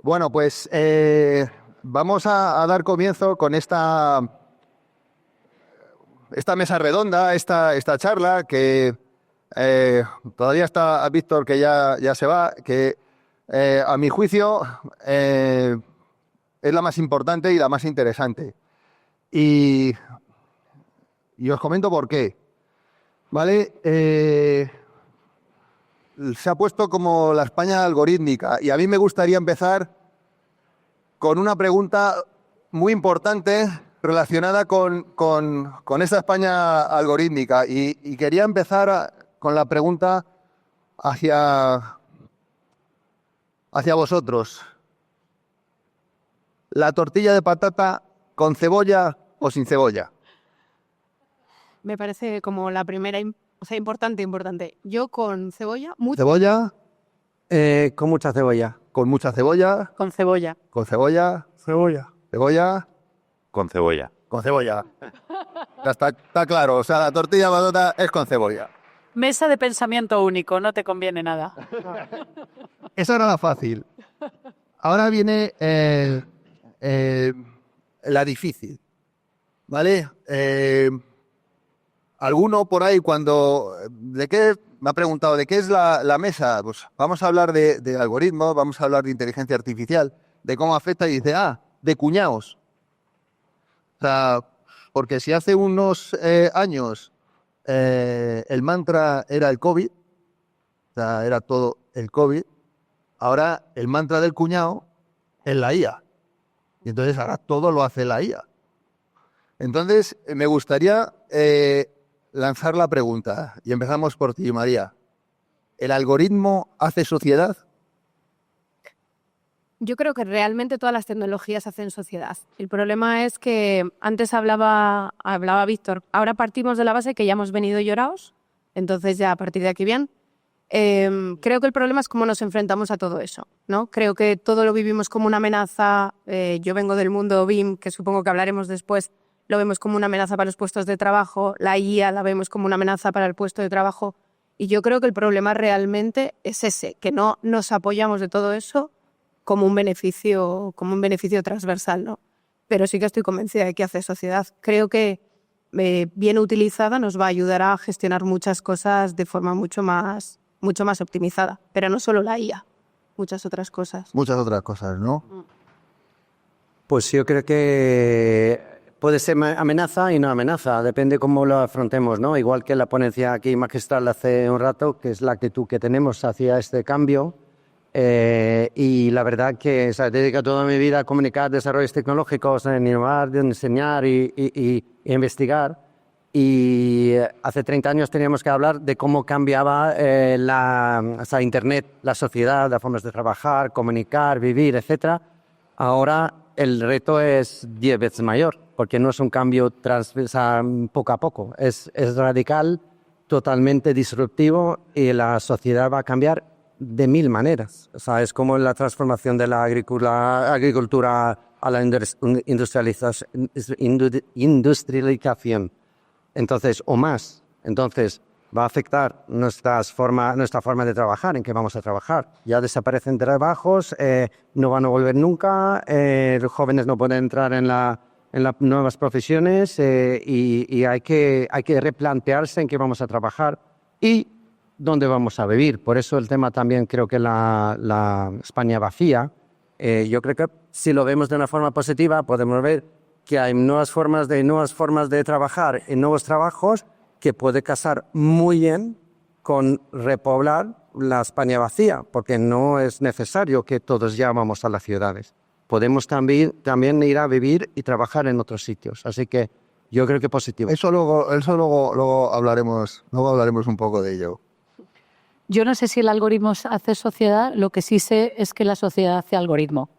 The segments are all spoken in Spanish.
Bueno, pues vamos a dar comienzo con esta mesa redonda, esta charla, que todavía está Víctor, que ya se va, que a mi juicio es la más importante y la más interesante. Y, y os comento por qué. ¿Vale? Se ha puesto como la España algorítmica y a mí me gustaría empezar con una pregunta muy importante relacionada con esta España algorítmica y quería empezar con la pregunta hacia vosotros. ¿La tortilla de patata con cebolla o sin cebolla? Me parece como la primera, o sea, importante. Yo con cebolla, mucho. ¿Cebolla? Con mucha cebolla. ¿Con mucha cebolla? Con cebolla. ¿Con cebolla? Cebolla. ¿Cebolla? Con cebolla. Con cebolla. Ya está claro, o sea, la tortilla de patata es con cebolla. Mesa de pensamiento único, no te conviene nada. Esa era la fácil. Ahora viene la difícil, ¿vale? Alguno por ahí me ha preguntado de qué es la mesa. Pues vamos a hablar de algoritmos, vamos a hablar de inteligencia artificial, de cómo afecta y dice, de cuñados. O sea, porque si hace unos años el mantra era el COVID, o sea, era todo el COVID, ahora el mantra del cuñado es la IA. Y entonces ahora todo lo hace la IA. Entonces, me gustaría lanzar la pregunta, y empezamos por ti, María. ¿El algoritmo hace sociedad? Yo creo que realmente todas las tecnologías hacen sociedad. El problema es que antes hablaba Víctor, ahora partimos de la base que ya hemos venido llorados, entonces ya a partir de aquí bien. Creo que el problema es cómo nos enfrentamos a todo eso, ¿no? Creo que todo lo vivimos como una amenaza. Yo vengo del mundo BIM, que supongo que hablaremos después, lo vemos como una amenaza para los puestos de trabajo, la IA la vemos como una amenaza para el puesto de trabajo, y yo creo que el problema realmente es ese, que no nos apoyamos de todo eso como un beneficio transversal, ¿no? Pero sí que estoy convencida de que hace sociedad. Creo que bien utilizada nos va a ayudar a gestionar muchas cosas de forma mucho más optimizada, pero no solo la IA, muchas otras cosas. Muchas otras cosas, ¿no? Pues yo creo que puede ser amenaza y no amenaza, depende cómo lo afrontemos, ¿no? Igual que la ponencia aquí magistral hace un rato, que es la actitud que tenemos hacia este cambio. Y la verdad que dedico toda mi vida a comunicar desarrollos tecnológicos, en innovar, en enseñar y investigar. Y hace 30 años teníamos que hablar de cómo cambiaba Internet, la sociedad, las formas de trabajar, comunicar, vivir, etc. Ahora el reto es 10 veces mayor, porque no es un cambio transversal poco a poco, es radical, totalmente disruptivo y la sociedad va a cambiar de 1000 maneras. O sea, es como la transformación de la agricultura a la industrialización. Entonces, o más. Entonces, va a afectar nuestra forma de trabajar, en qué vamos a trabajar. Ya desaparecen trabajos, no van a volver nunca, los jóvenes no pueden entrar en las nuevas profesiones y hay que replantearse en qué vamos a trabajar y dónde vamos a vivir. Por eso el tema también creo que la España vacía. Yo creo que si lo vemos de una forma positiva podemos ver que hay nuevas formas de trabajar en nuevos trabajos que puede casar muy bien con repoblar la España vacía, porque no es necesario que todos ya vamos a las ciudades. Podemos también ir a vivir y trabajar en otros sitios. Así que yo creo que positivo. Eso luego hablaremos un poco de ello. Yo no sé si el algoritmo hace sociedad, lo que sí sé es que la sociedad hace algoritmo.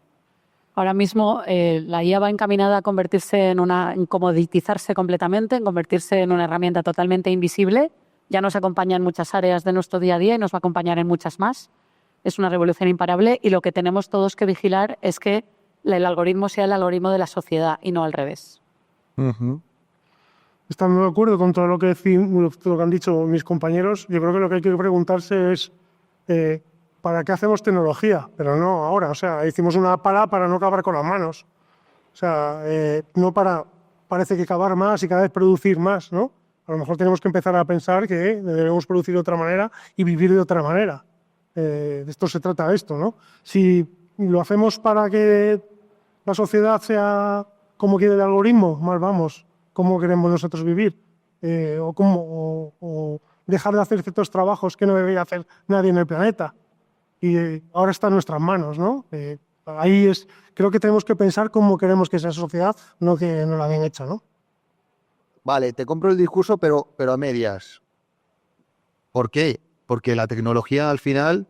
Ahora mismo la IA va encaminada a convertirse en comoditizarse completamente, en convertirse en una herramienta totalmente invisible. Ya nos acompaña en muchas áreas de nuestro día a día y nos va a acompañar en muchas más. Es una revolución imparable y lo que tenemos todos que vigilar es que el algoritmo sea el algoritmo de la sociedad y no al revés. Uh-huh. Estando de acuerdo con todo lo que han dicho mis compañeros, yo creo que lo que hay que preguntarse es ¿para qué hacemos tecnología? Pero no ahora, o sea, hicimos una para no acabar con las manos. O sea, no parece que cavar más y cada vez producir más, ¿no? A lo mejor tenemos que empezar a pensar que debemos producir de otra manera y vivir de otra manera. De esto se trata esto, ¿no? Si lo hacemos para que la sociedad sea como quiere el algoritmo, mal vamos. ¿Cómo queremos nosotros vivir? O dejar de hacer ciertos trabajos que no debería hacer nadie en el planeta. Y ahora está en nuestras manos, ¿no? Creo que tenemos que pensar cómo queremos que sea esa sociedad, no que nos la habían hecho, ¿no? Vale, te compro el discurso, pero a medias. ¿Por qué? Porque la tecnología al final,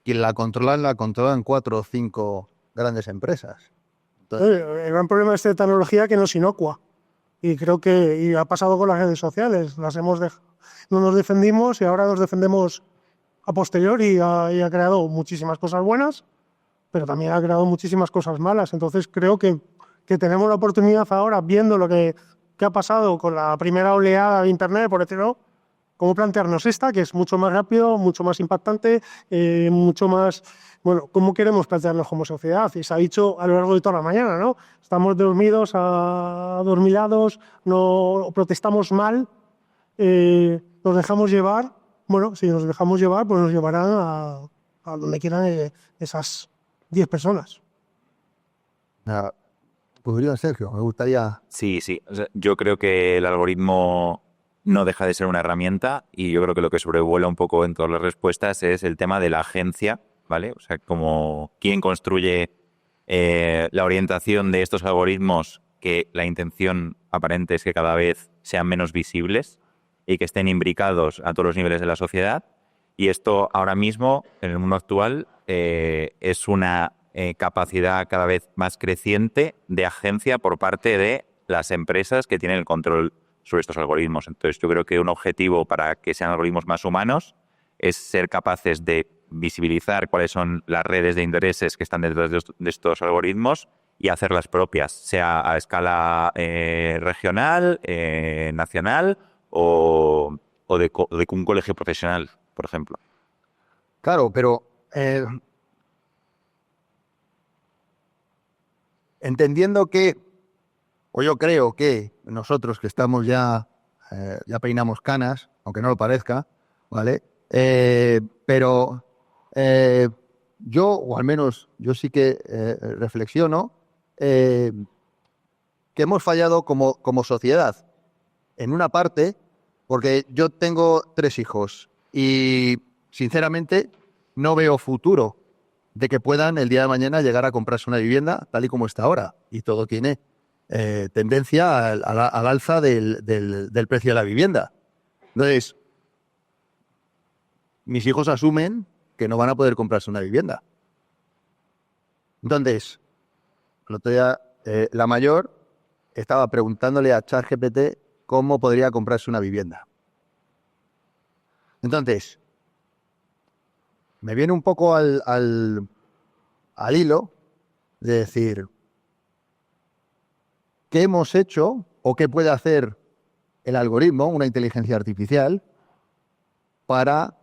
quien la controlan 4 o 5 grandes empresas. Entonces, El gran problema de esta tecnología es que no es inocua. Y creo que ha pasado con las redes sociales. No nos defendimos y ahora nos defendemos a posteriori y ha creado muchísimas cosas buenas, pero también ha creado muchísimas cosas malas. Entonces creo que tenemos la oportunidad ahora, viendo lo que ha pasado con la primera oleada de Internet, por decirlo, cómo plantearnos esta, que es mucho más rápido, mucho más impactante, mucho más... Bueno, ¿cómo queremos plantearnos como sociedad? Y se ha dicho a lo largo de toda la mañana, ¿no? Estamos dormidos, adormilados, no protestamos mal, nos dejamos llevar. Bueno, si nos dejamos llevar, pues nos llevarán a donde quieran esas 10 personas. Pues Sergio, me gustaría... Sí. O sea, yo creo que el algoritmo no deja de ser una herramienta y yo creo que lo que sobrevuela un poco en todas las respuestas es el tema de la agencia, ¿vale? O sea, como quién construye la orientación de estos algoritmos, que la intención aparente es que cada vez sean menos visibles y que estén imbricados a todos los niveles de la sociedad. Y esto ahora mismo, en el mundo actual, es una capacidad cada vez más creciente de agencia por parte de las empresas que tienen el control sobre estos algoritmos. Entonces, yo creo que un objetivo para que sean algoritmos más humanos es ser capaces de visibilizar cuáles son las redes de intereses que están detrás de estos algoritmos y hacerlas propias, sea a escala regional, nacional o de un colegio profesional, por ejemplo. Claro, pero entendiendo que, o yo creo que nosotros que estamos ya peinamos canas, aunque no lo parezca, ¿vale? Pero yo, o al menos yo sí que reflexiono que hemos fallado como sociedad. En una parte, porque yo tengo 3 hijos y, sinceramente, no veo futuro de que puedan el día de mañana llegar a comprarse una vivienda tal y como está ahora. Y todo tiene tendencia al alza del precio de la vivienda. Entonces, mis hijos asumen que no van a poder comprarse una vivienda. Entonces, el otro día, la mayor estaba preguntándole a ChatGPT cómo podría comprarse una vivienda. Entonces, me viene un poco al hilo de decir, ¿qué hemos hecho o qué puede hacer el algoritmo, una inteligencia artificial, para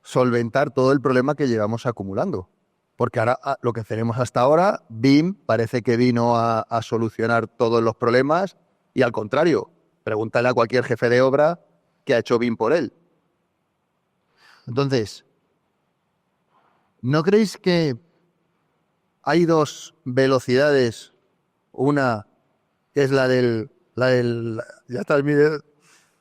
solventar todo el problema que llevamos acumulando? Porque ahora lo que tenemos hasta ahora, BIM parece que vino a solucionar todos los problemas y al contrario, pregúntale a cualquier jefe de obra qué ha hecho BIM por él. Entonces, ¿no creéis que hay 2 velocidades? Una que es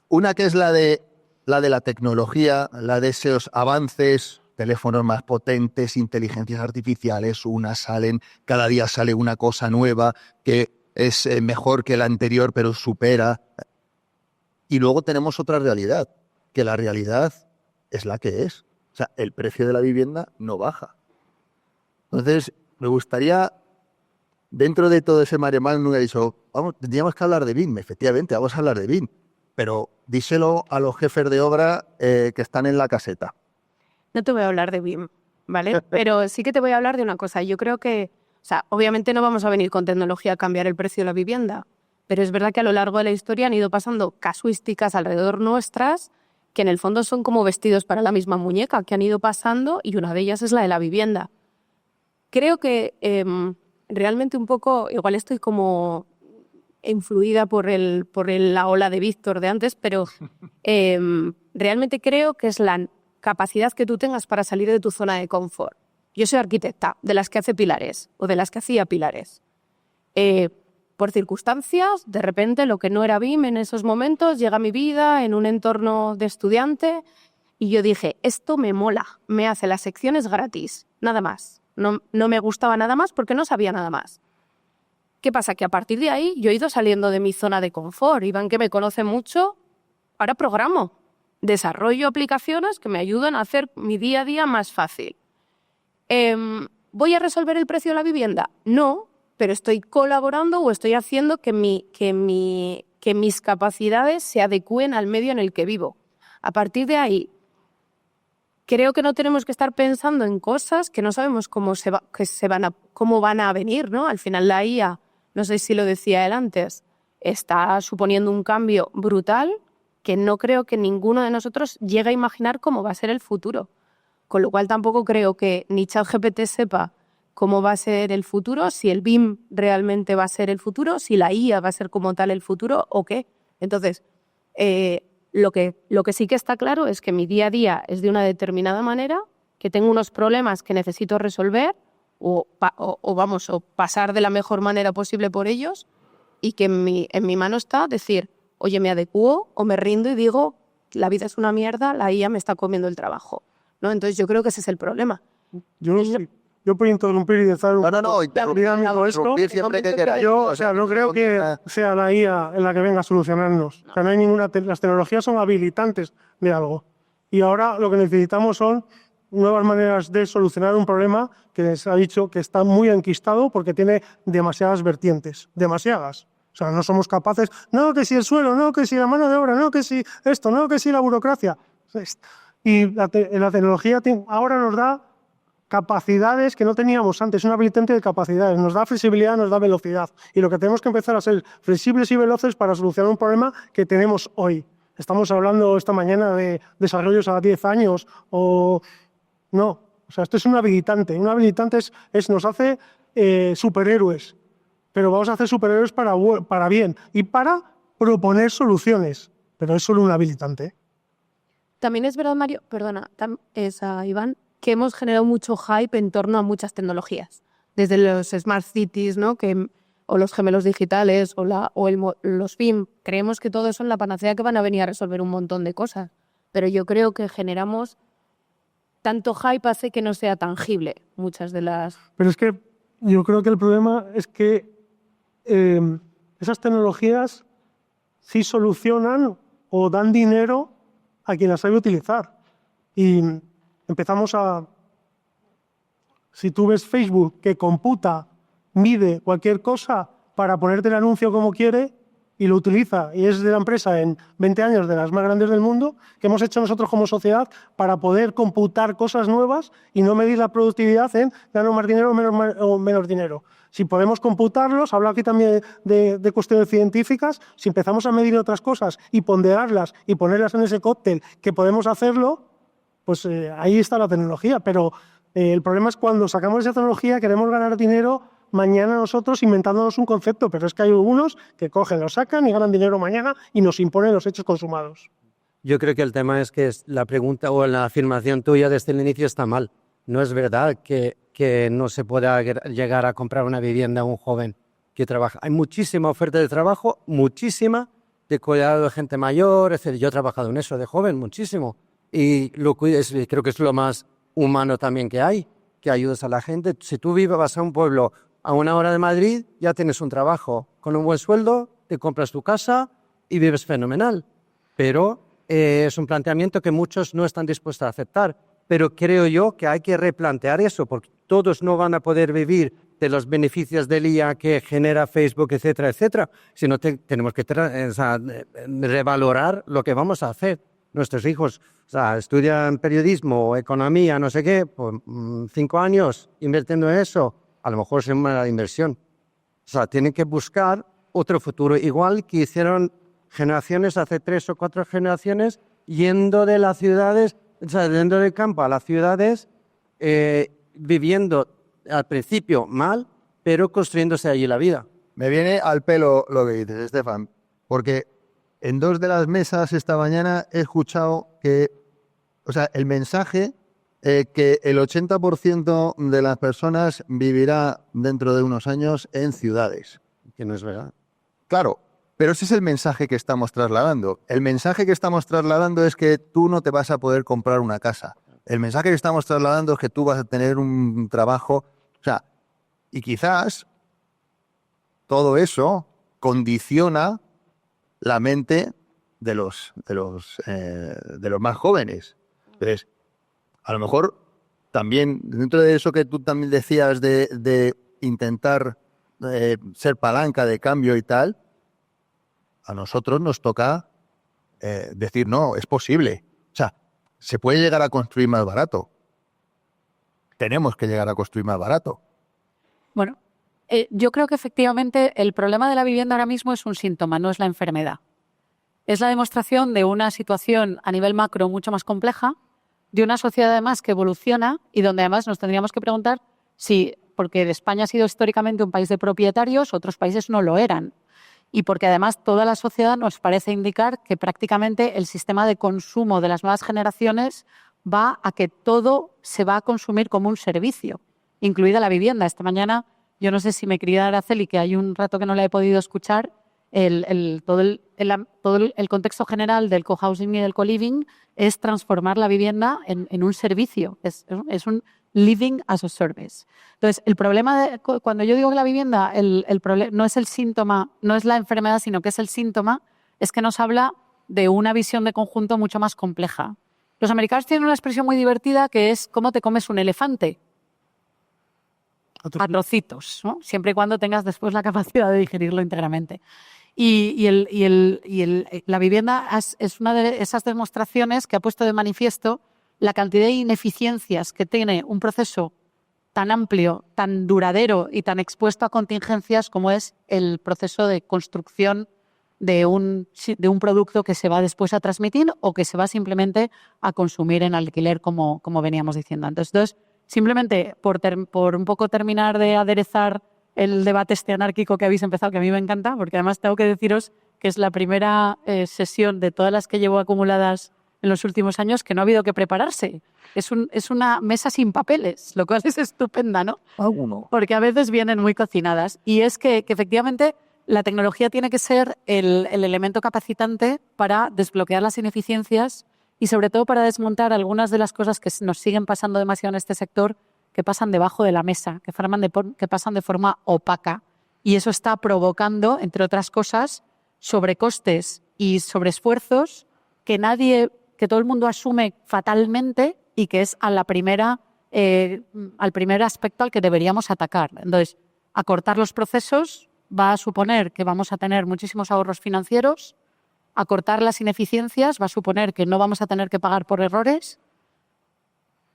una que es la de la tecnología, la de esos avances, teléfonos más potentes, inteligencias artificiales, cada día sale una cosa nueva que es mejor que la anterior, pero supera. Y luego tenemos otra realidad, que la realidad es la que es. O sea, el precio de la vivienda no baja. Entonces, me gustaría, dentro de todo ese mare magnum, he dicho, vamos, tendríamos que hablar de BIM, efectivamente, vamos a hablar de BIM, pero díselo a los jefes de obra que están en la caseta. No te voy a hablar de BIM, ¿vale? Pero sí que te voy a hablar de una cosa. Yo creo que, o sea, obviamente no vamos a venir con tecnología a cambiar el precio de la vivienda, pero es verdad que a lo largo de la historia han ido pasando casuísticas alrededor nuestras que en el fondo son como vestidos para la misma muñeca, que han ido pasando, y una de ellas es la de la vivienda. Creo que realmente un poco, igual estoy como influida por la ola de Víctor de antes, pero realmente creo que es la capacidad que tú tengas para salir de tu zona de confort. Yo soy arquitecta, de las que hace pilares, o de las que hacía pilares. Por circunstancias, de repente lo que no era BIM en esos momentos llega a mi vida en un entorno de estudiante y yo dije, esto me mola, me hace las secciones gratis, nada más. No me gustaba nada más porque no sabía nada más. ¿Qué pasa? Que a partir de ahí yo he ido saliendo de mi zona de confort. Iván, que me conoce mucho, ahora programo, desarrollo aplicaciones que me ayudan a hacer mi día a día más fácil. ¿Voy a resolver el precio de la vivienda? No, pero estoy colaborando o estoy haciendo que mis capacidades se adecúen al medio en el que vivo. A partir de ahí, creo que no tenemos que estar pensando en cosas que no sabemos cómo van a venir, ¿no? Al final la IA, no sé si lo decía él antes, está suponiendo un cambio brutal que no creo que ninguno de nosotros llegue a imaginar cómo va a ser el futuro. Con lo cual tampoco creo que ni ChatGPT sepa cómo va a ser el futuro, si el BIM realmente va a ser el futuro, si la IA va a ser como tal el futuro o qué. Entonces, lo que sí que está claro es que mi día a día es de una determinada manera, que tengo unos problemas que necesito resolver o pasar de la mejor manera posible por ellos, y que en mi mano está decir, oye, me adecuo o me rindo y digo, la vida es una mierda, la IA me está comiendo el trabajo, ¿no? Entonces yo creo que ese es el problema. Yo puedo interrumpir y decir No, interrumpir siempre que queráis. Yo, no creo que sea la IA en la que venga a solucionarnos. No hay ninguna. Las tecnologías son habilitantes de algo. Y ahora lo que necesitamos son nuevas maneras de solucionar un problema que se ha dicho que está muy enquistado porque tiene demasiadas vertientes. Demasiadas. O sea, no somos capaces. No, que si el suelo, no, que si la mano de obra, no, que si esto, no, que si la burocracia. Y la tecnología ahora nos da capacidades que no teníamos antes, un habilitante de capacidades, nos da flexibilidad, nos da velocidad, y lo que tenemos que empezar a ser flexibles y veloces para solucionar un problema que tenemos hoy. Estamos hablando esta mañana de desarrollos a 10 años o no, o sea, esto es un habilitante nos hace superhéroes, pero vamos a hacer superhéroes para bien y para proponer soluciones, pero es solo un habilitante. También es verdad, Mario, perdona, Iván, que hemos generado mucho hype en torno a muchas tecnologías, desde los smart cities, ¿no? O los gemelos digitales o los BIM. Creemos que todo eso es la panacea que van a venir a resolver un montón de cosas, pero yo creo que generamos tanto hype hace que no sea tangible muchas de las... Pero es que yo creo que el problema es que esas tecnologías sí solucionan o dan dinero a quien las sabe utilizar. Y empezamos a... Si tú ves Facebook que computa, mide cualquier cosa para ponerte el anuncio como quiere y lo utiliza, y es de la empresa en 20 años de las más grandes del mundo, que hemos hecho nosotros como sociedad para poder computar cosas nuevas y no medir la productividad en gano más dinero o menos dinero. Si podemos computarlos, hablo aquí también de cuestiones científicas, si empezamos a medir otras cosas y ponderarlas y ponerlas en ese cóctel que podemos hacerlo, pues ahí está la tecnología. Pero el problema es cuando sacamos esa tecnología, queremos ganar dinero mañana nosotros inventándonos un concepto, pero es que hay algunos que cogen, lo sacan y ganan dinero mañana y nos imponen los hechos consumados. Yo creo que el tema es que la pregunta o la afirmación tuya desde el inicio está mal. No es verdad que no se pueda llegar a comprar una vivienda a un joven que trabaja. Hay muchísima oferta de trabajo, muchísima, de cuidado de gente mayor, etc. Yo he trabajado en eso de joven, muchísimo. Y creo que es lo más humano también que hay, que ayudas a la gente. Si tú vas a un pueblo a 1 hora de Madrid, ya tienes un trabajo con un buen sueldo, te compras tu casa y vives fenomenal. Pero es un planteamiento que muchos no están dispuestos a aceptar. Pero creo yo que hay que replantear eso, porque todos no van a poder vivir de los beneficios del IA que genera Facebook, etcétera, etcétera, sino tenemos que revalorar lo que vamos a hacer. Nuestros hijos estudian periodismo, economía, no sé qué, por 5 años invirtiendo en eso, a lo mejor es una mala inversión. Tienen que buscar otro futuro, igual que hicieron generaciones, hace 3 o 4 generaciones, yendo de las ciudades, o sea, yendo del campo a las ciudades, viviendo al principio mal, pero construyéndose allí la vida. Me viene al pelo lo que dices, Estefan, porque en 2 de las mesas esta mañana he escuchado que, o sea, el mensaje que el 80% de las personas vivirá dentro de unos años en ciudades. Que no es verdad. Claro, pero ese es el mensaje que estamos trasladando. El mensaje que estamos trasladando es que tú no te vas a poder comprar una casa. El mensaje que estamos trasladando es que tú vas a tener un trabajo. O sea, y quizás todo eso condiciona la mente de los más jóvenes. Entonces, a lo mejor también, dentro de eso que tú también decías de intentar ser palanca de cambio y tal, a nosotros nos toca decir, no, es posible. O sea, se puede llegar a construir más barato. Tenemos que llegar a construir más barato. Bueno, yo creo que efectivamente el problema de la vivienda ahora mismo es un síntoma, no es la enfermedad. Es la demostración de una situación a nivel macro mucho más compleja, de una sociedad además que evoluciona y donde además nos tendríamos que preguntar si, porque España ha sido históricamente un país de propietarios, otros países no lo eran. Y porque además toda la sociedad nos parece indicar que prácticamente el sistema de consumo de las nuevas generaciones va a que todo se va a consumir como un servicio, incluida la vivienda. Esta mañana, yo no sé si me quería Araceli, que hay un rato que no la he podido escuchar, todo el contexto general del cohousing y del co-living es transformar la vivienda en un servicio, es un living as a service. Entonces, el problema, cuando yo digo que la vivienda no es el síntoma, no es la enfermedad, sino que es el síntoma, es que nos habla de una visión de conjunto mucho más compleja. Los americanos tienen una expresión muy divertida que es ¿cómo te comes un elefante? A trocitos, ¿no? Siempre y cuando tengas después la capacidad de digerirlo íntegramente. La vivienda es una de esas demostraciones que ha puesto de manifiesto la cantidad de ineficiencias que tiene un proceso tan amplio, tan duradero y tan expuesto a contingencias como es el proceso de construcción de un producto que se va después a transmitir o que se va simplemente a consumir en alquiler, como veníamos diciendo antes. Entonces, simplemente por un poco terminar de aderezar el debate anárquico que habéis empezado, que a mí me encanta, porque además tengo que deciros que es la primera sesión de todas las que llevo acumuladas en los últimos años que no ha habido que prepararse. Es una mesa sin papeles, lo cual es estupenda, ¿no? Porque a veces vienen muy cocinadas. Y es que efectivamente la tecnología tiene que ser el elemento capacitante para desbloquear las ineficiencias y sobre todo para desmontar algunas de las cosas que nos siguen pasando demasiado en este sector, que pasan debajo de la mesa, que pasan de forma opaca. Y eso está provocando, entre otras cosas, sobrecostes y sobreesfuerzos que todo el mundo asume fatalmente y que es al primer aspecto al que deberíamos atacar. Entonces, acortar los procesos va a suponer que vamos a tener muchísimos ahorros financieros, acortar las ineficiencias va a suponer que no vamos a tener que pagar por errores,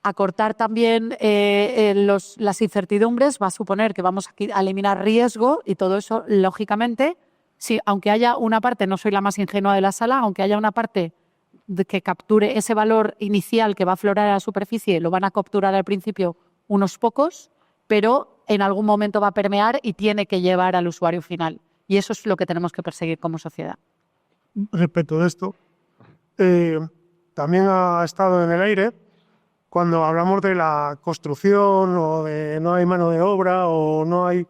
acortar también las incertidumbres va a suponer que vamos a eliminar riesgo y todo eso, lógicamente, aunque haya una parte, no soy la más ingenua de la sala, aunque haya una parte que capture ese valor inicial que va a aflorar a la superficie, lo van a capturar al principio unos pocos, pero en algún momento va a permear y tiene que llevar al usuario final. Y eso es lo que tenemos que perseguir como sociedad. Respecto de esto, también ha estado en el aire cuando hablamos de la construcción o de no hay mano de obra o no hay...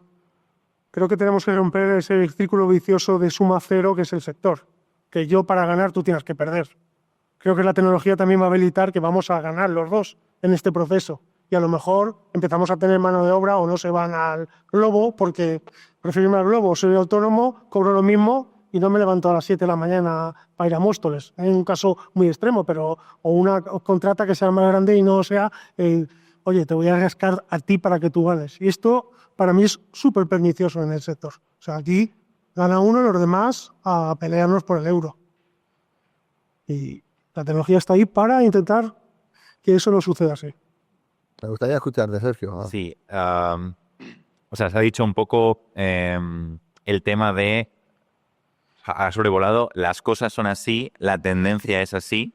Creo que tenemos que romper ese círculo vicioso de suma cero que es el sector. Que yo para ganar tú tienes que perder. Creo que la tecnología también va a habilitar que vamos a ganar los dos en este proceso. Y a lo mejor empezamos a tener mano de obra o no se van al globo porque prefiero irme al globo, soy autónomo, cobro lo mismo y no me levanto a las 7 de la mañana para ir a Móstoles. Es un caso muy extremo, pero o una contrata que sea más grande y no sea, oye, te voy a rascar a ti para que tú ganes. Y esto para mí es súper pernicioso en el sector. O sea, aquí gana uno y los demás a pelearnos por el euro. Y la tecnología está ahí para intentar que eso no suceda así. Me gustaría escuchar de Sergio. Sí, o sea, se ha dicho un poco el tema de, ha sobrevolado, las cosas son así, la tendencia es así,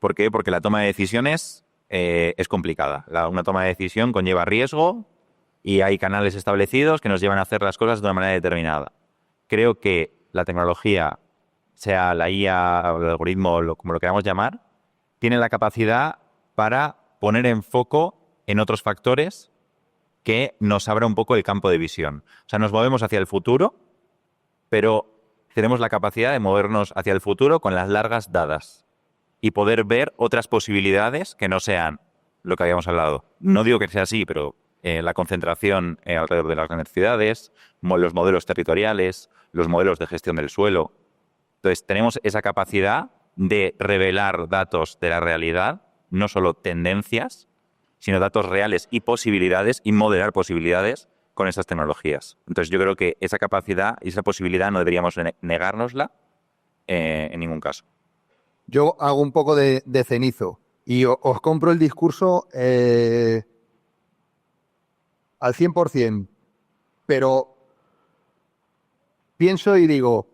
¿Por qué? Porque la toma de decisiones es complicada. Una toma de decisión conlleva riesgo y hay canales establecidos que nos llevan a hacer las cosas de una manera determinada. Creo que la tecnología, sea la IA o el algoritmo, como lo queramos llamar, tiene la capacidad para poner en foco en otros factores que nos abra un poco el campo de visión. O sea, nos movemos hacia el futuro, pero tenemos la capacidad de movernos hacia el futuro con las largas dadas y poder ver otras posibilidades que no sean lo que habíamos hablado. No digo que sea así, pero la concentración alrededor de las grandes ciudades, los modelos territoriales, los modelos de gestión del suelo. Entonces, tenemos esa capacidad de revelar datos de la realidad, no solo tendencias, sino datos reales y posibilidades, y modelar posibilidades con estas tecnologías. Entonces, yo creo que esa capacidad y esa posibilidad no deberíamos negárnosla en ningún caso. Yo hago un poco de cenizo y os compro el discurso al 100%, pero pienso y digo,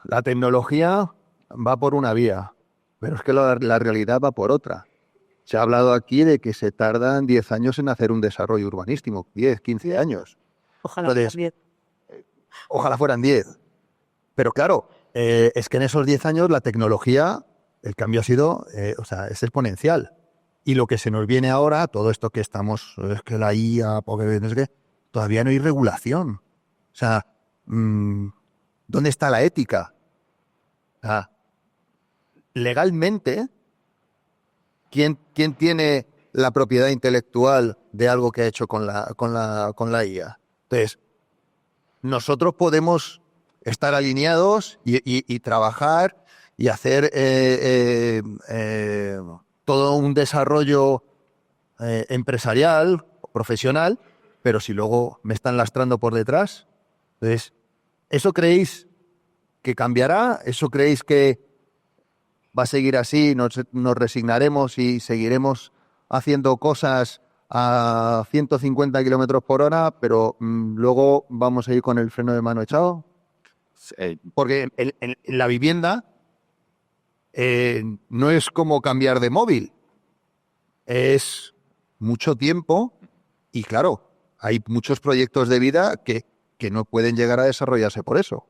la tecnología va por una vía, pero es que la realidad va por otra. Se ha hablado aquí de que se tardan 10 años en hacer un desarrollo urbanístico, 10, 15 años. Ojalá Entonces, también. Ojalá fueran 10. Pero claro, es que en esos 10 años la tecnología, el cambio ha sido, es exponencial. Y lo que se nos viene ahora, todo esto que estamos, es que la IA, porque no sé qué, todavía no hay regulación. O sea, ¿dónde está la ética? O sea, legalmente, ¿quién tiene la propiedad intelectual de algo que ha hecho con la IA? Entonces, nosotros podemos estar alineados y trabajar y hacer todo un desarrollo empresarial, profesional, pero si luego me están lastrando por detrás, entonces, ¿eso creéis que cambiará? ¿Eso creéis que va a seguir así? ¿Nos resignaremos y seguiremos haciendo cosas a 150 kilómetros por hora, pero luego vamos a ir con el freno de mano echado? Porque en la vivienda no es como cambiar de móvil, es mucho tiempo y claro, hay muchos proyectos de vida que no pueden llegar a desarrollarse por eso.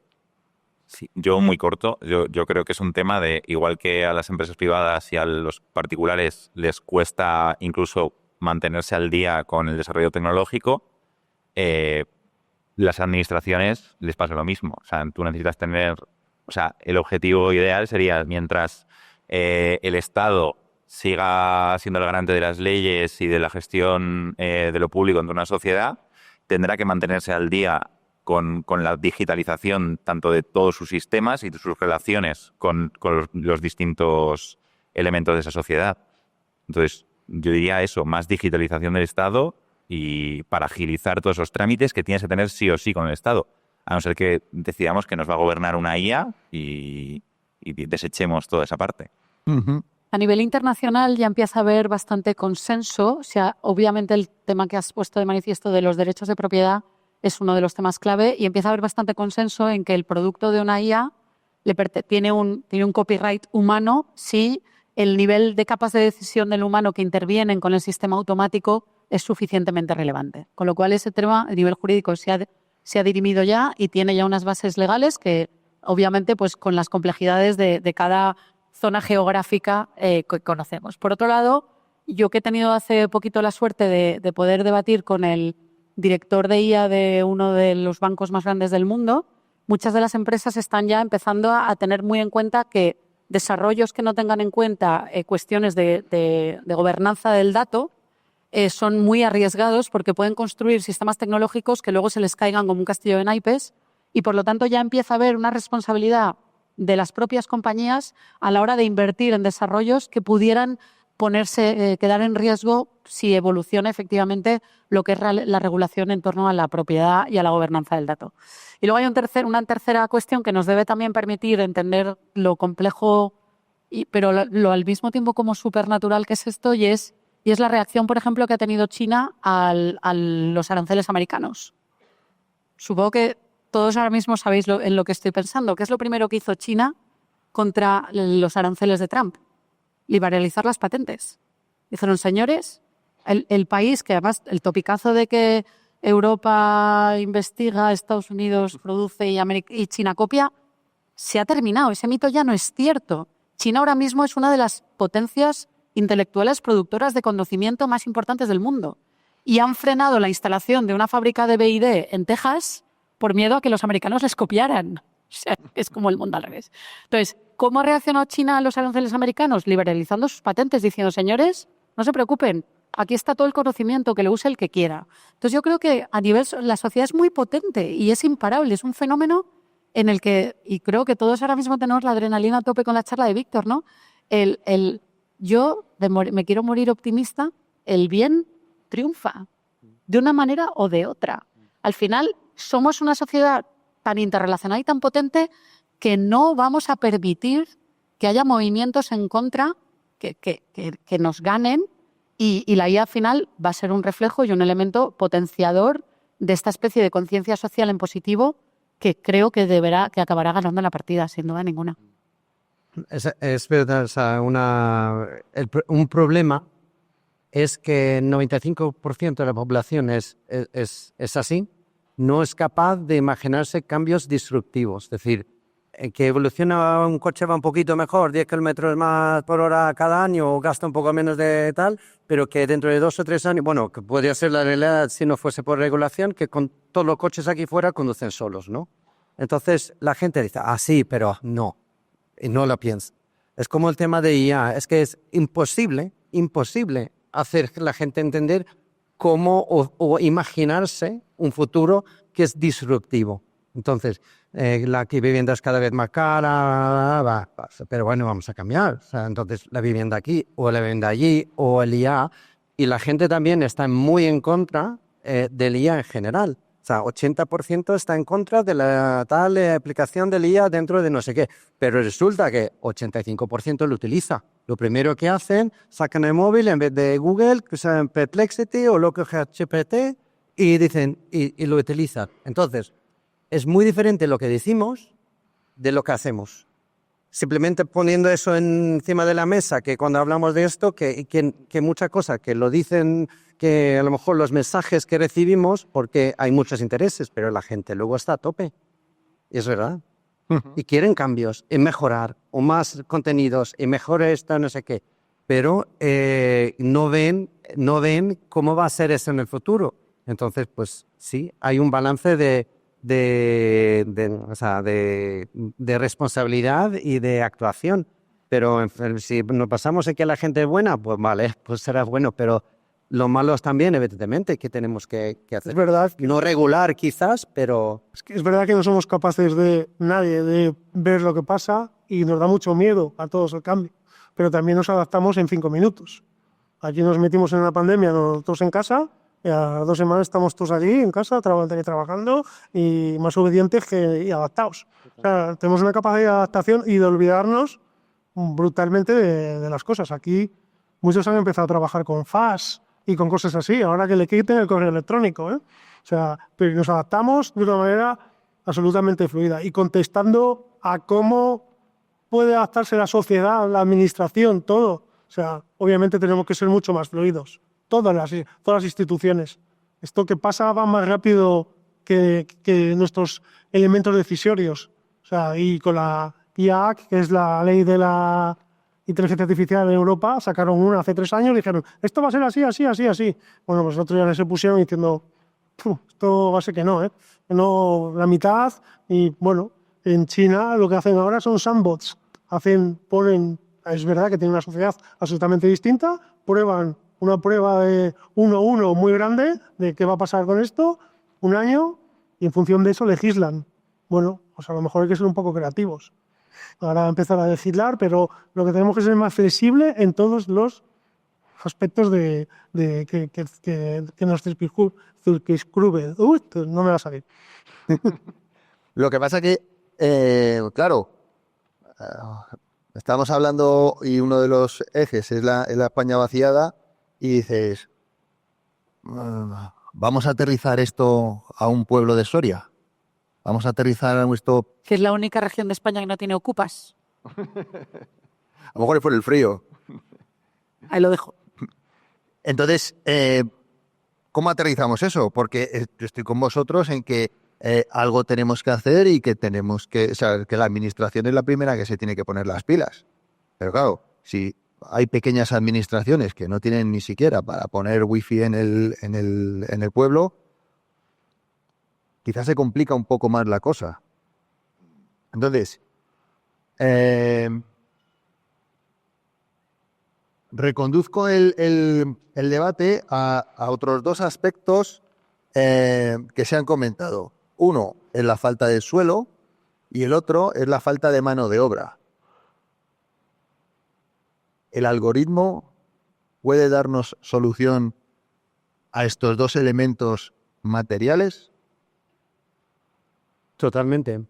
Sí, yo muy corto, yo creo que es un tema de, igual que a las empresas privadas y a los particulares les cuesta incluso mantenerse al día con el desarrollo tecnológico, las administraciones les pasa lo mismo. O sea, tú necesitas tener, o sea, el objetivo ideal sería, mientras el Estado siga siendo el garante de las leyes y de la gestión de lo público en una sociedad, tendrá que mantenerse al día con la digitalización tanto de todos sus sistemas y de sus relaciones con los distintos elementos de esa sociedad. Entonces, yo diría eso, más digitalización del Estado y para agilizar todos esos trámites que tienes que tener sí o sí con el Estado. A no ser que decidamos que nos va a gobernar una IA y desechemos toda esa parte. Uh-huh. A nivel internacional ya empieza a haber bastante consenso. O sea, obviamente el tema que has puesto de manifiesto de los derechos de propiedad es uno de los temas clave y empieza a haber bastante consenso en que el producto de una IA tiene un copyright humano si el nivel de capas de decisión del humano que intervienen con el sistema automático es suficientemente relevante. Con lo cual ese tema a nivel jurídico se ha dirimido ya y tiene ya unas bases legales que obviamente pues con las complejidades de cada zona geográfica que conocemos. Por otro lado, yo que he tenido hace poquito la suerte de poder debatir con el director de IA de uno de los bancos más grandes del mundo, muchas de las empresas están ya empezando a tener muy en cuenta que desarrollos que no tengan en cuenta cuestiones de gobernanza del dato son muy arriesgados porque pueden construir sistemas tecnológicos que luego se les caigan como un castillo de naipes y por lo tanto ya empieza a haber una responsabilidad de las propias compañías a la hora de invertir en desarrollos que pudieran quedar en riesgo si evoluciona efectivamente lo que es la regulación en torno a la propiedad y a la gobernanza del dato. Y luego hay una tercera cuestión que nos debe también permitir entender lo complejo, pero al mismo tiempo como supernatural que es esto, y es la reacción, por ejemplo, que ha tenido China a los aranceles americanos. Supongo que todos ahora mismo sabéis en lo que estoy pensando. ¿Qué es lo primero que hizo China contra los aranceles de Trump? liberalizar las patentes. Dijeron, señores, el país que además el topicazo de que Europa investiga, Estados Unidos produce y China copia, se ha terminado. Ese mito ya no es cierto. China ahora mismo es una de las potencias intelectuales productoras de conocimiento más importantes del mundo. Y han frenado la instalación de una fábrica de B&D en Texas por miedo a que los americanos les copiaran. O sea, es como el mundo al revés. Entonces, ¿cómo ha reaccionado China a los aranceles americanos? Liberalizando sus patentes, diciendo, señores, no se preocupen, aquí está todo el conocimiento, que lo use el que quiera. Entonces, yo creo que a nivel, la sociedad es muy potente y es imparable, es un fenómeno en el que, y creo que todos ahora mismo tenemos la adrenalina a tope con la charla de Víctor, ¿no? Yo me quiero morir optimista, el bien triunfa, de una manera o de otra. Al final, somos una sociedad tan interrelacionada y tan potente que no vamos a permitir que haya movimientos en contra que nos ganen y la IA al final va a ser un reflejo y un elemento potenciador de esta especie de conciencia social en positivo que creo que acabará ganando la partida, sin duda ninguna. Es verdad, o sea, un problema es que el 95% de la población es así, no es capaz de imaginarse cambios disruptivos. Es decir, que evoluciona un coche va un poquito mejor, 10 kilómetros más por hora cada año o gasta un poco menos de tal, pero que dentro de 2 o 3 años, bueno, que podría ser la realidad si no fuese por regulación, que con todos los coches aquí fuera conducen solos, ¿no? Entonces la gente dice, sí, pero no, y no lo piensa. Es como el tema de IA, es que es imposible hacer que la gente entender cómo o imaginarse un futuro que es disruptivo. Entonces, la vivienda es cada vez más cara, pero bueno, vamos a cambiar. O sea, entonces, la vivienda aquí o la vivienda allí o el IA. Y la gente también está muy en contra del IA en general. O sea, 80% está en contra de la tal aplicación del IA dentro de no sé qué. Pero resulta que 85% lo utiliza. Lo primero que hacen, sacan el móvil en vez de Google, que usan Perplexity o lo que sea GPT, y dicen, y lo utilizan. Entonces, es muy diferente lo que decimos de lo que hacemos. Simplemente poniendo eso encima de la mesa, que cuando hablamos de esto, que muchas cosas que lo dicen, que a lo mejor los mensajes que recibimos, porque hay muchos intereses, pero la gente luego está a tope. Y es verdad. Y quieren cambios, y mejorar, o más contenidos, y mejor esto, no sé qué. Pero no ven cómo va a ser eso en el futuro. Entonces, pues sí, hay un balance de responsabilidad y de actuación. Pero si nos pasamos en que la gente es buena, pues vale, pues será bueno, pero lo malo es también, evidentemente, que tenemos que hacer. Es verdad. No regular quizás, pero... Es verdad que no somos capaces nadie de ver lo que pasa y nos da mucho miedo a todos el cambio, pero también nos adaptamos en 5 minutos. Aquí nos metimos en una pandemia, todos en casa, y a 2 semanas estamos todos allí en casa, trabajando y más obedientes y adaptados. O sea, tenemos una capacidad de adaptación y de olvidarnos brutalmente de las cosas. Aquí muchos han empezado a trabajar con FAS y con cosas así, ahora que le quiten el correo electrónico, ¿eh? O sea, pero nos adaptamos de una manera absolutamente fluida y contestando a cómo puede adaptarse la sociedad, la administración, todo. O sea, obviamente tenemos que ser mucho más fluidos, todas las instituciones. Esto que pasa va más rápido que nuestros elementos decisorios. O sea, y con la IAC, que es la ley de la inteligencia artificial en Europa, sacaron una hace 3 años y dijeron, esto va a ser así, así, así, así. Bueno, pues otros ya se pusieron diciendo, esto va a ser que no, que no la mitad. Y bueno, en China lo que hacen ahora son sandbots. Es verdad que tienen una sociedad absolutamente distinta, prueban una prueba de 1-1 muy grande de qué va a pasar con esto, 1 año, y en función de eso legislan. Bueno, pues a lo mejor hay que ser un poco creativos. Ahora empezar a legislar, pero lo que tenemos que ser más flexible en todos los aspectos que nos circunscriben. No me va a salir. Lo que pasa que, claro, estamos hablando y uno de los ejes es la España vaciada y dices, vamos a aterrizar esto a un pueblo de Soria. Vamos a aterrizar a esto... Que es la única región de España que no tiene ocupas. A lo mejor es por el frío. Ahí lo dejo. Entonces, ¿cómo aterrizamos eso? Porque yo estoy con vosotros en que algo tenemos que hacer y que tenemos que, o sea, que la administración es la primera que se tiene que poner las pilas. Pero claro, si hay pequeñas administraciones que no tienen ni siquiera para poner wifi en el pueblo, quizás se complica un poco más la cosa. Entonces, reconduzco el debate a otros dos aspectos que se han comentado. Uno es la falta de suelo y el otro es la falta de mano de obra. ¿El algoritmo puede darnos solución a estos dos elementos materiales? Totalmente.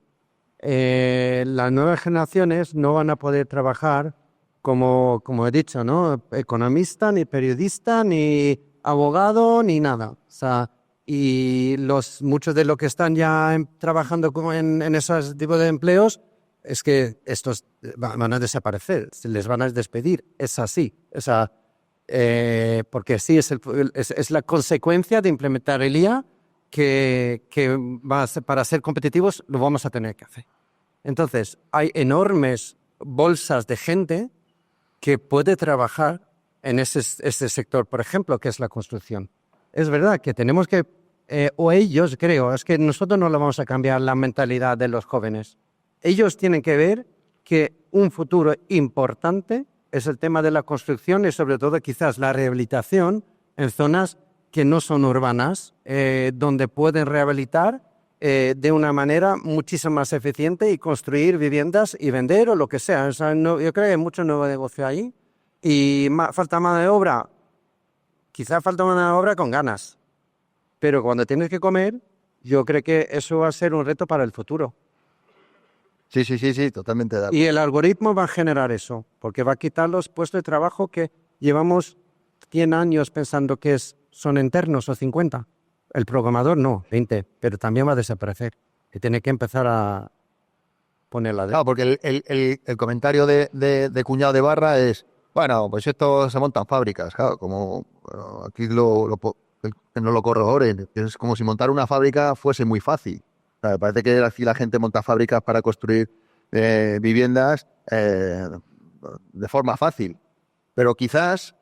Las nuevas generaciones no van a poder trabajar como he dicho, ¿no? Economista, ni periodista, ni abogado, ni nada. O sea, y muchos de los que están ya trabajando en esos tipos de empleos es que estos van a desaparecer, se les van a despedir. Es así. O sea, porque sí es la consecuencia de implementar el IA que va a ser, para ser competitivos lo vamos a tener que hacer. Entonces, hay enormes bolsas de gente que puede trabajar en ese sector, por ejemplo, que es la construcción. Es verdad que tenemos que, o ellos creo, es que nosotros no le vamos a cambiar la mentalidad de los jóvenes. Ellos tienen que ver que un futuro importante es el tema de la construcción y sobre todo quizás la rehabilitación en zonas que no son urbanas, donde pueden rehabilitar de una manera muchísimo más eficiente y construir viviendas y vender o lo que sea. O sea, yo creo que hay mucho nuevo negocio ahí. Y falta mano de obra, quizás falta mano de obra con ganas. Pero cuando tienes que comer, yo creo que eso va a ser un reto para el futuro. Sí, totalmente de acuerdo. Y el algoritmo va a generar eso, porque va a quitar los puestos de trabajo que llevamos 100 años pensando que son eternos o 50. El programador no, 20, pero también va a desaparecer. Y tiene que empezar a ponerla de... Claro, porque el comentario de Cuñado de Barra es, bueno, pues esto se montan fábricas, claro, como aquí que no lo corroboren, es como si montar una fábrica fuese muy fácil. O sea, me parece que aquí la gente monta fábricas para construir viviendas de forma fácil, pero quizás,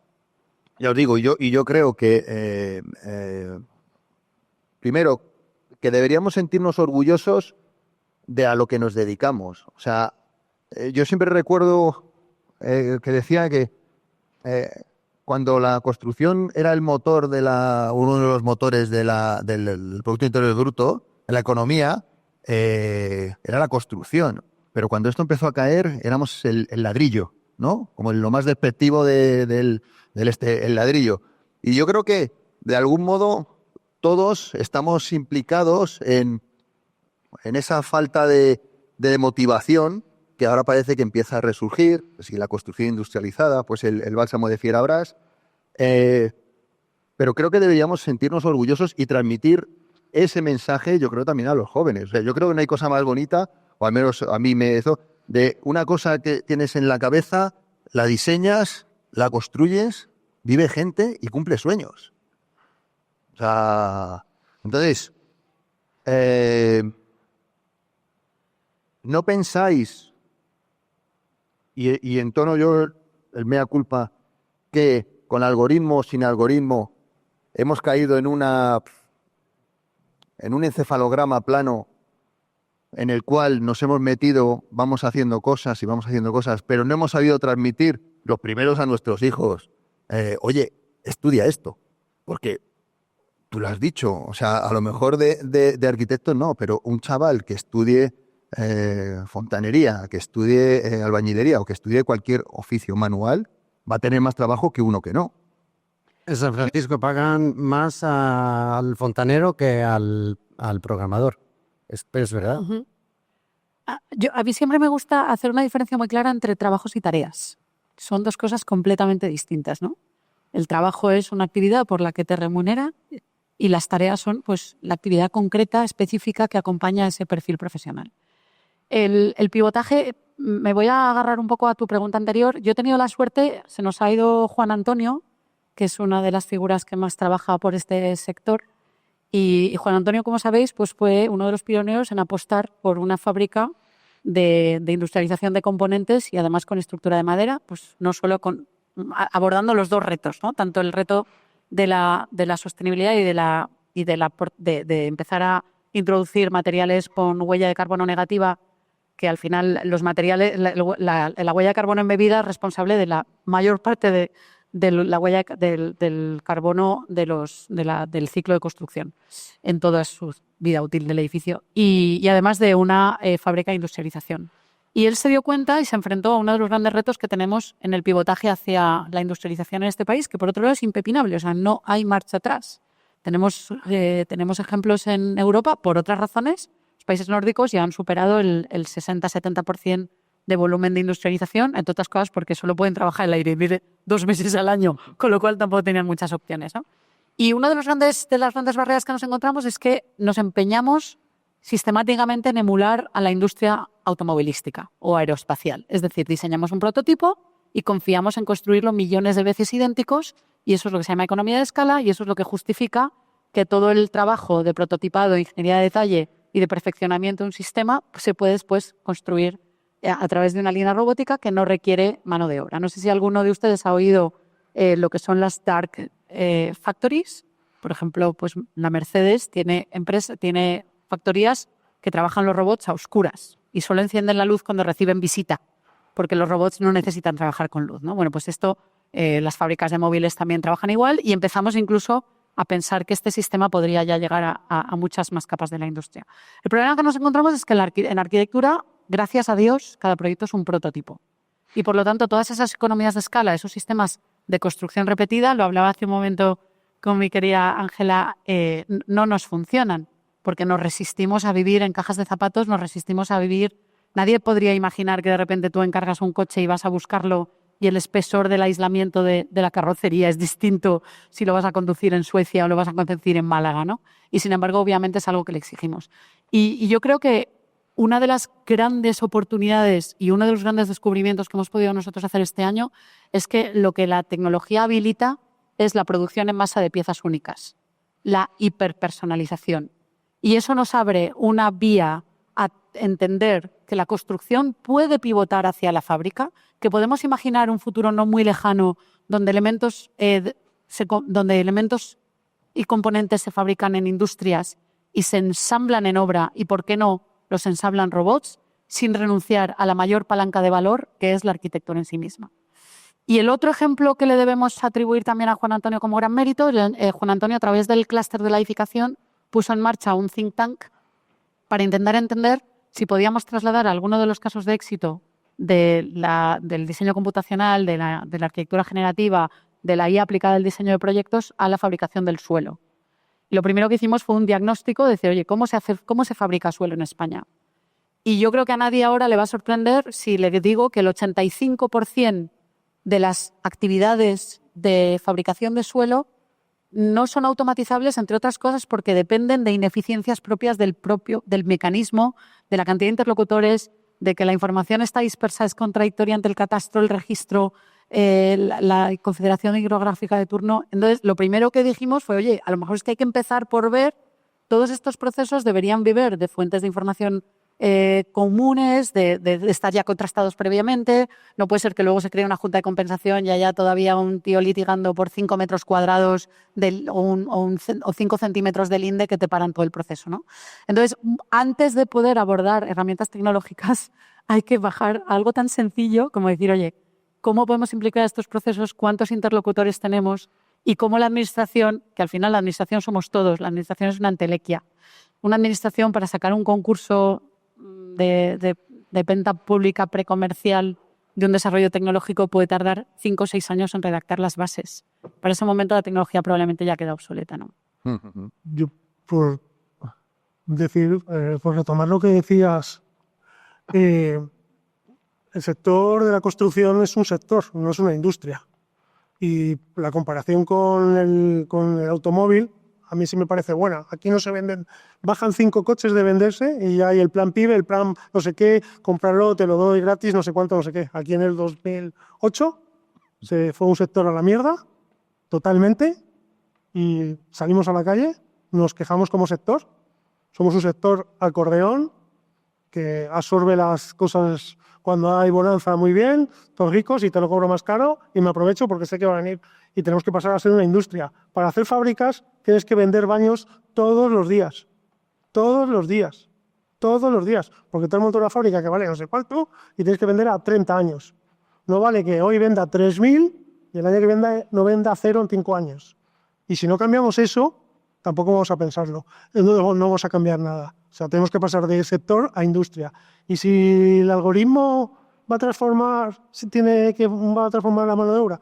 ya os digo, yo creo que primero, que deberíamos sentirnos orgullosos de a lo que nos dedicamos. O sea, yo siempre recuerdo que decía que cuando la construcción era el motor uno de los motores del Producto Interior Bruto, en la economía, era la construcción. Pero cuando esto empezó a caer, éramos el ladrillo, ¿no? Como lo más despectivo el ladrillo. Y yo creo que, de algún modo, todos estamos implicados en esa falta de motivación que ahora parece que empieza a resurgir. Si la construcción industrializada, pues el bálsamo de Fierabras. Pero creo que deberíamos sentirnos orgullosos y transmitir ese mensaje, yo creo, también a los jóvenes. O sea, yo creo que no hay cosa más bonita, o al menos a mí de una cosa que tienes en la cabeza, la diseñas, la construyes, vive gente y cumple sueños. O sea, entonces, ¿no pensáis, y entono yo el mea culpa, que con algoritmo o sin algoritmo hemos caído en un encefalograma plano en el cual nos hemos metido, vamos haciendo cosas, pero no hemos sabido transmitir los primeros a nuestros hijos, oye, estudia esto, porque tú lo has dicho, o sea, a lo mejor de arquitecto no, pero un chaval que estudie fontanería, que estudie albañilería o que estudie cualquier oficio manual, va a tener más trabajo que uno que no. En San Francisco pagan más al fontanero que al programador. Pero es verdad. Uh-huh. A mí siempre me gusta hacer una diferencia muy clara entre trabajos y tareas. Son dos cosas completamente distintas, ¿no? El trabajo es una actividad por la que te remunera y las tareas son, pues, la actividad concreta, específica que acompaña a ese perfil profesional. El pivotaje, me voy a agarrar un poco a tu pregunta anterior. Yo he tenido la suerte, se nos ha ido Juan Antonio, que es una de las figuras que más trabaja por este sector. Y Juan Antonio, como sabéis, pues fue uno de los pioneros en apostar por una fábrica de industrialización de componentes y además con estructura de madera, pues no solo abordando los dos retos, ¿no? Tanto el reto de la sostenibilidad y de empezar a introducir materiales con huella de carbono negativa, que al final los materiales, la huella de carbono embebida es responsable de la mayor parte de la huella del carbono del ciclo de construcción en toda su vida útil del edificio y además de una fábrica de industrialización. Y él se dio cuenta y se enfrentó a uno de los grandes retos que tenemos en el pivotaje hacia la industrialización en este país, que por otro lado es impepinable, o sea, no hay marcha atrás. Tenemos ejemplos en Europa, por otras razones. Los países nórdicos ya han superado el 60-70% de volumen de industrialización, entre otras cosas porque solo pueden trabajar el aire libre 2 meses al año, con lo cual tampoco tenían muchas opciones, ¿no? Y una de las grandes barreras que nos encontramos es que nos empeñamos sistemáticamente en emular a la industria automovilística o aeroespacial. Es decir, diseñamos un prototipo y confiamos en construirlo millones de veces idénticos y eso es lo que se llama economía de escala y eso es lo que justifica que todo el trabajo de prototipado, ingeniería de detalle y de perfeccionamiento de un sistema se puede después construir a través de una línea robótica que no requiere mano de obra. No sé si alguno de ustedes ha oído lo que son las dark factories. Por ejemplo, pues la Mercedes tiene factorías que trabajan los robots a oscuras y solo encienden la luz cuando reciben visita, porque los robots no necesitan trabajar con luz, ¿no? Bueno, pues esto, las fábricas de móviles también trabajan igual y empezamos incluso a pensar que este sistema podría ya llegar a muchas más capas de la industria. El problema que nos encontramos es que en arquitectura, gracias a Dios, cada proyecto es un prototipo. Y por lo tanto, todas esas economías de escala, esos sistemas de construcción repetida, lo hablaba hace un momento con mi querida Ángela, no nos funcionan, porque nos resistimos a vivir en cajas de zapatos, nos resistimos a vivir. Nadie podría imaginar que de repente tú encargas un coche y vas a buscarlo y el espesor del aislamiento de la carrocería es distinto si lo vas a conducir en Suecia o lo vas a conducir en Málaga, ¿no? Y sin embargo, obviamente es algo que le exigimos. Y yo creo que una de las grandes oportunidades y uno de los grandes descubrimientos que hemos podido nosotros hacer este año es que lo que la tecnología habilita es la producción en masa de piezas únicas, la hiperpersonalización. Y eso nos abre una vía a entender que la construcción puede pivotar hacia la fábrica, que podemos imaginar un futuro no muy lejano donde elementos y componentes se fabrican en industrias y se ensamblan en obra y, ¿por qué no?, los ensamblan robots sin renunciar a la mayor palanca de valor que es la arquitectura en sí misma. Y el otro ejemplo que le debemos atribuir también a Juan Antonio como gran mérito, Juan Antonio a través del clúster de la edificación puso en marcha un think tank para intentar entender si podíamos trasladar alguno de los casos de éxito del diseño computacional, de la arquitectura generativa, de la IA aplicada al diseño de proyectos a la fabricación del suelo. Y lo primero que hicimos fue un diagnóstico de decir, oye, ¿cómo se fabrica suelo en España? Y yo creo que a nadie ahora le va a sorprender si le digo que el 85% de las actividades de fabricación de suelo no son automatizables, entre otras cosas, porque dependen de ineficiencias propias del mecanismo, de la cantidad de interlocutores, de que la información está dispersa, es contradictoria entre el catastro, el registro, la confederación hidrográfica de turno. Entonces, lo primero que dijimos fue, oye, a lo mejor es que hay que empezar por ver, todos estos procesos deberían vivir de fuentes de información comunes, de estar ya contrastados previamente. No puede ser que luego se cree una junta de compensación y haya todavía un tío litigando por 5 metros cuadrados o 5 centímetros del INDE que te paran todo el proceso, ¿no? Entonces, antes de poder abordar herramientas tecnológicas, hay que bajar a algo tan sencillo como decir, oye, ¿cómo podemos implicar estos procesos? ¿Cuántos interlocutores tenemos? Y cómo la administración, que al final la administración somos todos, la administración es una entelequia. Una administración para sacar un concurso de venta pública precomercial de un desarrollo tecnológico puede tardar 5 o 6 años en redactar las bases. Para ese momento la tecnología probablemente ya queda obsoleta, ¿no? Yo, por retomar lo que decías, el sector de la construcción es un sector, no es una industria. Y la comparación con el automóvil, a mí sí me parece buena. Aquí no se venden, bajan 5 coches de venderse y ya hay el plan PIB, el plan no sé qué, cómpralo, te lo doy gratis, no sé cuánto, no sé qué. Aquí en el 2008 se fue un sector a la mierda, totalmente, y salimos a la calle, nos quejamos como sector. Somos un sector acordeón que absorbe las cosas cuando hay bonanza muy bien, todos ricos, y te lo cobro más caro y me aprovecho porque sé que van a venir. Y tenemos que pasar a ser una industria. Para hacer fábricas tienes que vender baños todos los días. Todos los días. Todos los días. Porque te has montado una fábrica que vale no sé cuánto y tienes que vender a 30 años. No vale que hoy venda 3.000 y el año que venda no venda 0 en 5 años. Y si no cambiamos eso, tampoco vamos a pensarlo. No vamos a cambiar nada. O sea, tenemos que pasar de sector a industria. Y si el algoritmo va a transformar la mano de obra,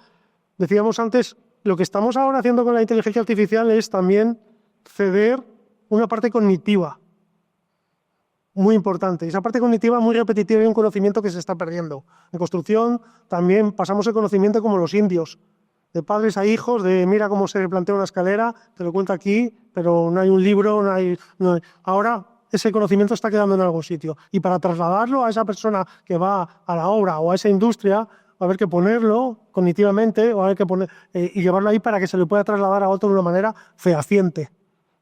decíamos antes, lo que estamos ahora haciendo con la inteligencia artificial es también ceder una parte cognitiva muy importante. Y esa parte cognitiva muy repetitiva y un conocimiento que se está perdiendo. En construcción también pasamos el conocimiento como los indios, de padres a hijos, de mira cómo se plantea una escalera, te lo cuento aquí, pero no hay un libro, no hay. Ahora ese conocimiento está quedando en algún sitio. Y para trasladarlo a esa persona que va a la obra o a esa industria, va a haber que ponerlo cognitivamente o a haber que y llevarlo ahí para que se le pueda trasladar a otro de una manera fehaciente.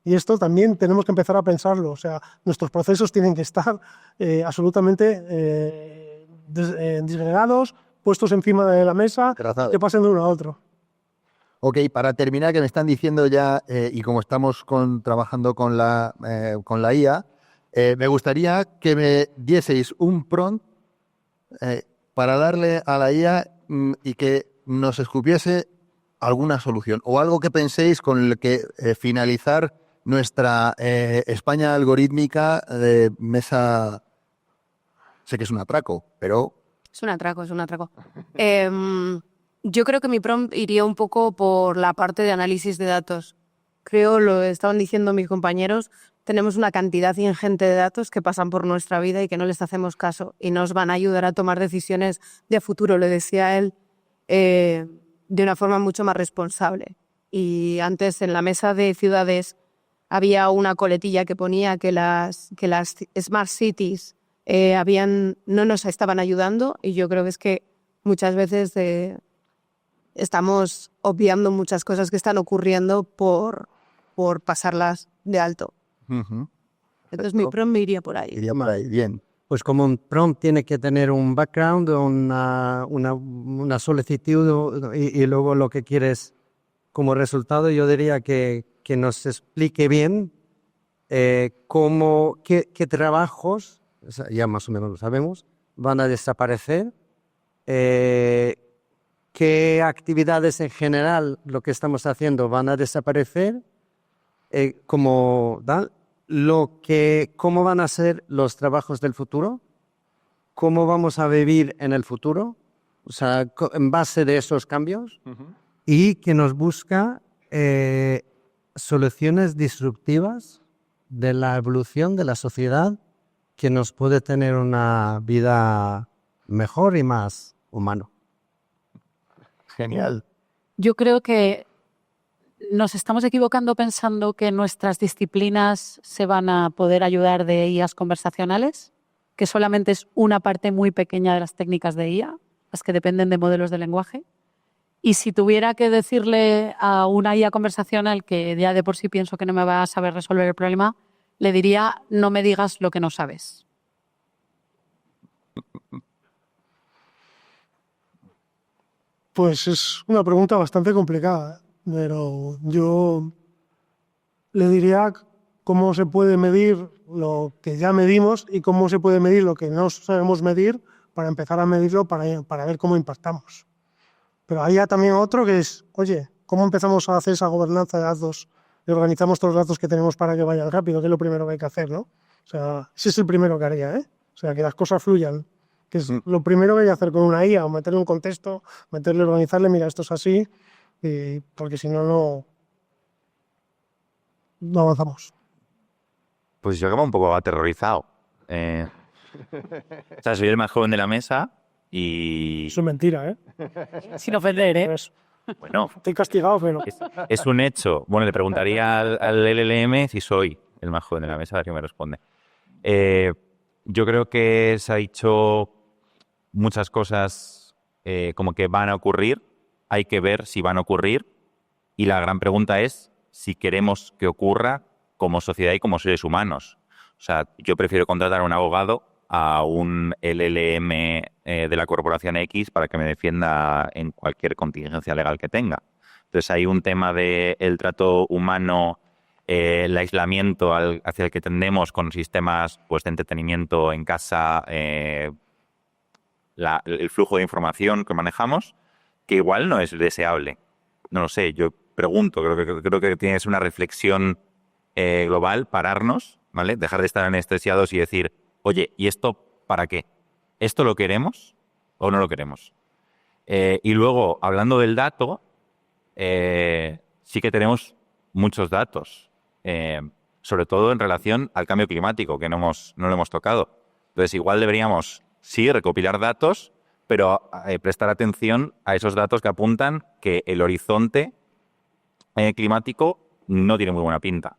Y esto también tenemos que empezar a pensarlo. O sea, nuestros procesos tienen que estar absolutamente disgregados, puestos encima de la mesa, Trazado. que pasen de uno a otro. Ok, para terminar, que me están diciendo ya, y como estamos trabajando con la IA, me gustaría que me dieseis un prompt para darle a la IA y que nos escupiese alguna solución o algo que penséis con el que finalizar nuestra España algorítmica de mesa. Sé que es un atraco, pero... Es un atraco, es un atraco. Yo creo que mi prompt iría un poco por la parte de análisis de datos. Creo, lo estaban diciendo mis compañeros, tenemos una cantidad ingente de datos que pasan por nuestra vida y que no les hacemos caso y nos van a ayudar a tomar decisiones de futuro, le decía él, de una forma mucho más responsable. Y antes en la mesa de ciudades había una coletilla que ponía que las smart cities no nos estaban ayudando, y yo creo que es que muchas veces estamos obviando muchas cosas que están ocurriendo por pasarlas de alto. Uh-huh. Entonces mi prompt me iría por ahí. Iría por ahí, bien. Pues como un prompt tiene que tener un background, una solicitud y luego lo que quieres como resultado, yo diría que nos explique bien qué trabajos, ya más o menos lo sabemos, van a desaparecer, qué actividades en general lo que estamos haciendo van a desaparecer, cómo van a ser los trabajos del futuro, cómo vamos a vivir en el futuro, o sea, en base de esos cambios, y que nos busca soluciones disruptivas de la evolución de la sociedad que nos puede tener una vida mejor y más humano. Genial. Yo creo que nos estamos equivocando pensando que nuestras disciplinas se van a poder ayudar de IAs conversacionales, que solamente es una parte muy pequeña de las técnicas de IA, las que dependen de modelos de lenguaje. Y si tuviera que decirle a una IA conversacional que ya de por sí pienso que no me va a saber resolver el problema, le diría: no me digas lo que no sabes. Pues es una pregunta bastante complicada, pero yo le diría cómo se puede medir lo que ya medimos y cómo se puede medir lo que no sabemos medir para empezar a medirlo para ver cómo impactamos. Pero hay ya también otro que es, oye, ¿cómo empezamos a hacer esa gobernanza de datos y organizamos todos los datos que tenemos para que vayan rápido? Que es lo primero que hay que hacer, ¿no? O sea, ese es el primero que haría, ¿eh? O sea, que las cosas fluyan, que es lo primero que hay que hacer con una IA, o meterle un contexto, organizarle, mira, esto es así, porque si no avanzamos. Pues yo acabo un poco aterrorizado. O sea, soy el más joven de la mesa y... Eso es mentira, ¿eh? Sin ofender, ¿eh? Bueno, Estoy castigado, pero... es un hecho. Bueno, le preguntaría al LLM si soy el más joven de la mesa, a ver qué me responde. Yo creo que se ha dicho muchas cosas como que van a ocurrir. Hay que ver si van a ocurrir. Y la gran pregunta es si queremos que ocurra como sociedad y como seres humanos. O sea, yo prefiero contratar a un abogado a un LLM de la corporación X para que me defienda en cualquier contingencia legal que tenga. Entonces hay un tema del trato humano, el aislamiento hacia el que tendemos con sistemas pues, de entretenimiento en casa, el flujo de información que manejamos, que igual no es deseable. No lo sé, yo pregunto, creo que tienes una reflexión global, pararnos, ¿vale? Dejar de estar anestesiados y decir, oye, ¿y esto para qué? ¿Esto lo queremos o no lo queremos? Y luego, hablando del dato, sí que tenemos muchos datos, sobre todo en relación al cambio climático, que no lo hemos tocado. Entonces, igual deberíamos, sí, recopilar datos, pero prestar atención a esos datos que apuntan que el horizonte climático no tiene muy buena pinta.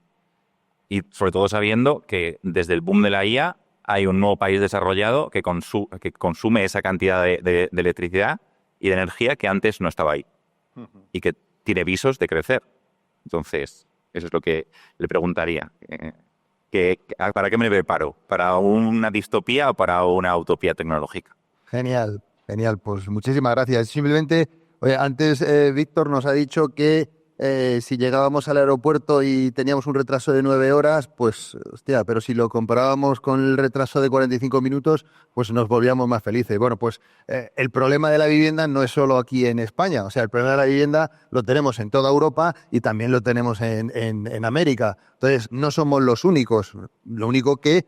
Y sobre todo sabiendo que desde el boom de la IA hay un nuevo país desarrollado que consume esa cantidad de electricidad y de energía que antes no estaba ahí y que tiene visos de crecer. Entonces, eso es lo que le preguntaría. ¿Para qué me preparo? ¿Para una distopía o para una utopía tecnológica? Genial, genial. Pues muchísimas gracias. Simplemente, oye, antes Víctor nos ha dicho que si llegábamos al aeropuerto y teníamos un retraso de 9 horas, pues, hostia, pero si lo comparábamos con el retraso de 45 minutos, pues nos volvíamos más felices. Bueno, pues el problema de la vivienda no es solo aquí en España. O sea, el problema de la vivienda lo tenemos en toda Europa y también lo tenemos en América. Entonces, no somos los únicos. Lo único que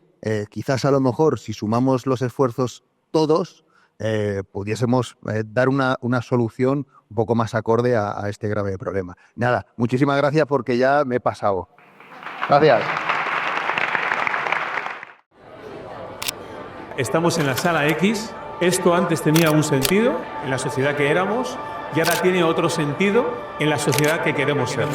quizás a lo mejor, si sumamos los esfuerzos todos, pudiésemos dar una solución un poco más acorde a este grave problema. Nada, muchísimas gracias porque ya me he pasado. Gracias. Estamos en la sala X. Esto antes tenía un sentido en la sociedad que éramos y ahora tiene otro sentido en la sociedad que queremos ser.